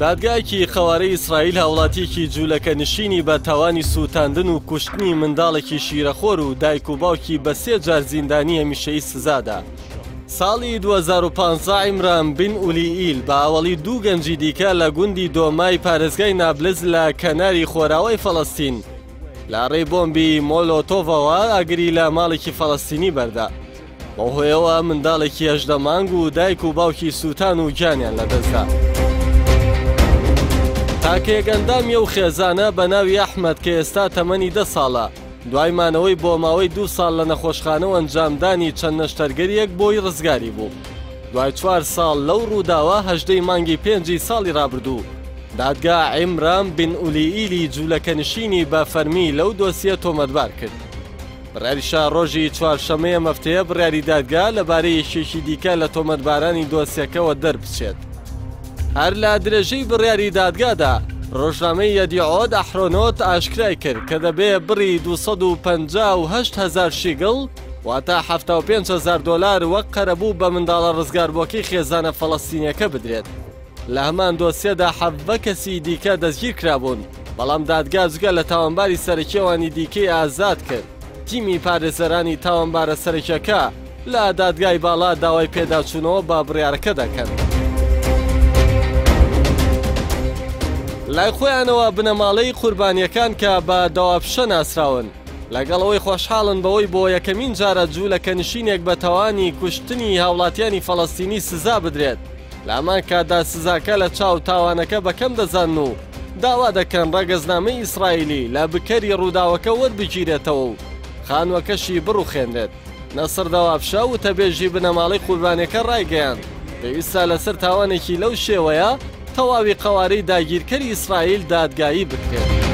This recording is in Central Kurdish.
دادگایەکی خەوارەی ئیسرائیل هاوڵاتیەکی جوولەکە نشینی بە تاوانی سووتاندن و کوشتنی منداڵێکی شیرەخۆر و دایک و باوکی بە 3 جار زیندانی هەمیشەیی سزادا. ساڵی 2015 عیمران بن ئولیئیل بە ئاوەڵی 2 گەنجی دیکە لە گوندی دۆمای پارێزگای نابلز لە کەناری خۆراوەی فەڵەستین لە ڕێی بۆمبی مۆلۆتۆڤەوە ئاگری لە ماڵێکی فەڵەستینی بەردا. بەو هۆیەوە منداڵێکی 18 مانگ و دایک و باوکی سووتان و گیانیان لەدەستدا. تاکەیەک ئەندامیە و خێزانە بە ناوی ئەحمەد کە ئێستا تەمەنی 10 ساڵە دوای مانەوەی بۆ ماوەی 2 ساڵ لە نەخۆشخانەوە ئەنجامدانی چەند نەشتەرگەریەک بۆی ڕزگاری بوو. دوای 4 ساڵ لەو ڕووداوە 18 مانگی 5 ساڵی ڕابردوو دادگا عیمران بن ئولیئیلی جوولەکە نشینی بە فەرمی لەو دۆسیە تۆمەتبار کرد. بڕیاریشا ڕۆژی چوارشەمەیە مەفتەیە بڕیاری دادگا لەبارەی یەکێکی دیکە لە تۆمەتبارانی دۆسیەکەوە دەربچێت. هەر لە درێژەی بڕیاری دادگادا ڕۆژنامەی یەدیعۆت ئەحرۆنۆت ئاشکرای کرد کە دەبێ بڕی 258,000 شیگڵ واتە 75,000 دۆلار وەک قەرەبوو بە منداڵە ڕزگاربووەکەی خێزانە فەڵەستینیەکە بدرێت. لە هەمان دۆسیەدا 7 کەسی دیکە دەستگیر کرابوون، بەڵام دادگا جگە لە تاوانباری سەرەکیەوانی دیکەی ئازاد کرد. تیمی پارێزەرانی تاوانبارە سەرەکیەکە لە دادگای باڵا داوای پێداچوونەوە بە بڕیارەکە دەکەن. لای خۆیانەوە بنەماڵەی قوربانیەکان کە بە داوابشە ناسراون لەگەڵەوەی خۆشحاڵن بەوەی بۆ یەکەمین جارە جوولەکە نشینێک بە تاوانی کوشتنی هاوڵاتیانی فەڵەستینی سزا بدرێت. لە هەمان کاتدا سزاکە لە چاو تاوانەکە بەکەم دەزان و داوا دەکەن ڕەگەزنامەی ئیسرائیلی لە بکەری ڕووداوەکە وەربگیرێتەوە و خانووەکەشی بڕوخێنرێت. نەسر داوابشە و تەبێژی بنەماڵەی قوربانیەکە ڕایگەیاند پێویستە لەسەر تاوانێکی لەو شێوەیە تەواوی قەوارەی داگیرکەری ئیسرائیل دادگایی بکرێت.